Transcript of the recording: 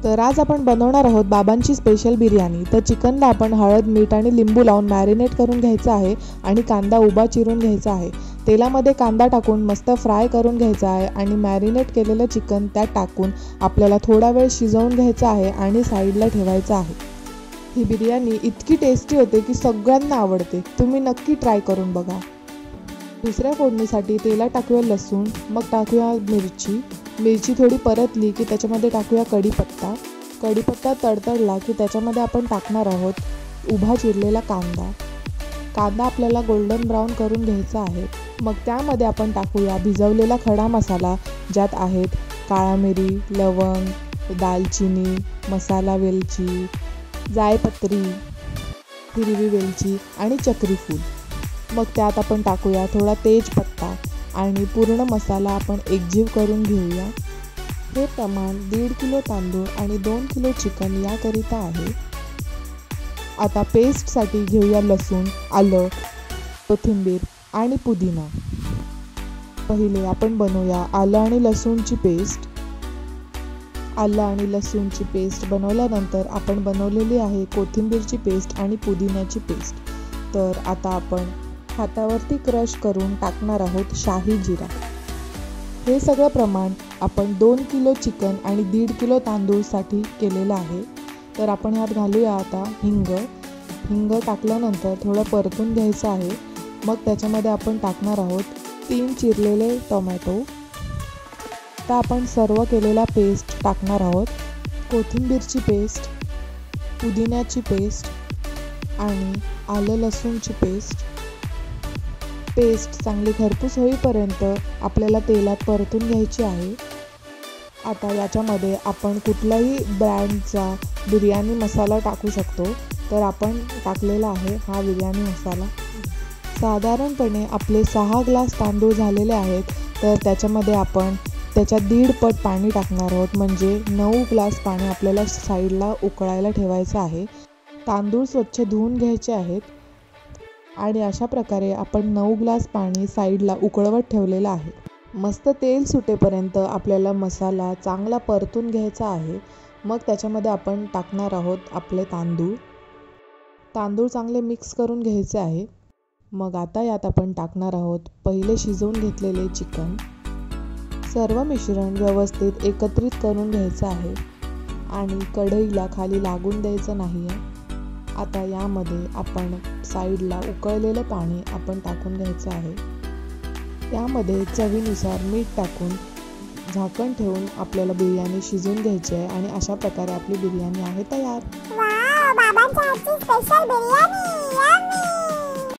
तर आज आपण बनवणार आहोत बाबांची स्पेशल बिर्याणी। तर चिकनला आपण हळद, मीठ आणि लिंबू लावून मॅरिनेट करून घ्यायचं आहे आणि कांदा उभा चिरून घ्यायचा आहे। तेलामध्ये कांदा टाकून मस्त फ्राय करून घ्यायचा आहे आणि मॅरिनेट केलेलं चिकन त्यात टाकून आपल्याला थोडा वेळ शिजवून घ्यायचं आहे आणि साईडला ठेवायचं आहे। ही बिर्याणी इतकी टेस्टी होते की सगळ्यांना आवडते। तुम्ही नक्की ट्राय करून बघा। दुसऱ्या फोडणीसाठी तेलात टाकूया लसूण, मग टाकूया मिरची थोडी परतली की त्याच्यामध्ये टाकूया कढीपत्ता तडतडला की त्याच्यामध्ये आपण टाकणार आहोत उभा चिरलेला कांदा आपल्याला गोल्डन ब्राऊन करून घ्यायचा आहे। मग त्यामध्ये आपण टाकूया भिजवलेला खडा मसाला, ज्यात आहेत काळा मिरी, लवंग, दालचिनी, मसाला वेलची, जायपत्री, हिरवी वेलची आणि चक्री फूल। मग त्यात आपण टाकूया थोडा तेजपत्ता आणि पूर्ण मसाला आपण एकजीव करून घेऊया। हे प्रमाण 1.5 किलो तांदूळ आणि 2 किलो चिकन याकरिता आहे। आता पेस्टसाठी घेऊया लसूण, आलं, कोथिंबीर आणि पुदिना। पहिले आपण बनवूया आलं आणि लसूणची पेस्ट बनवल्यानंतर आपण बनवलेली आहे कोथिंबीरची पेस्ट आणि पुदिन्याची पेस्ट। तर आता आपण हातावरती क्रश करून टाकणार आहोत शाही जिरा। हे सगळं प्रमाण आपण 2 किलो चिकन आणि 1.5 किलो तांदूळसाठी केलेलं आहे। तर आपण यात घालूया आता हिंग टाकल्यानंतर थोडं परतून घ्यायचं आहे। मग त्याच्यामध्ये आपण टाकणार आहोत 3 चिरलेले टोमॅटो। आता आपण सर्व केलेला पेस्ट टाकणार आहोत, कोथिंबीरची पेस्ट, पुदिन्याची पेस्ट आणि आलं लसूणची पेस्ट चांगली खरपूस होईपर्यंत आपल्याला तेलात परतून घ्यायची आहे। आता याच्यामध्ये आपण कुठलाही ब्रँडचा बिर्याणी मसाला टाकू शकतो। तर आपण टाकलेला आहे हा बिर्याणी मसाला। साधारणपणे आपले 6 ग्लास तांदूळ झालेले आहेत, तर त्याच्यामध्ये आपण त्याच्या 1.5 पट पाणी टाकणार आहोत, म्हणजे 9 ग्लास पाणी आपल्याला साईडला उकळायला ठेवायचं आहे। तांदूळ स्वच्छ धुवून घ्यायचे आहेत आणि अशा प्रकारे आपण 9 ग्लास पाणी साईडला उकळवत ठेवलेलं आहे। मस्त तेल सुटेपर्यंत आपल्याला मसाला चांगला परतून घ्यायचा आहे। मग त्याच्यामध्ये आपण टाकणार आहोत आपले तांदूळ चांगले मिक्स करून घ्यायचे आहे। मग आता यात आपण टाकणार आहोत पहिले शिजवून घेतलेले चिकन। सर्व मिश्रण व्यवस्थित एकत्रित करून घ्यायचं आहे आणि कढईला खाली लागून द्यायचं नाही आहे। आता यामध्ये आपण साईडला उकळलेलं पाणी आपण टाकून घ्यायचं आहे। त्यामध्ये चवीनुसार मीठ टाकून झाकण ठेवून आपल्याला बिर्याणी शिजवून घ्यायची आहे आणि अशा प्रकारे आपली बिर्याणी आहे तयार। वाव, बाबांच्या हातची स्पेशल बिर्याणी, यम्मी।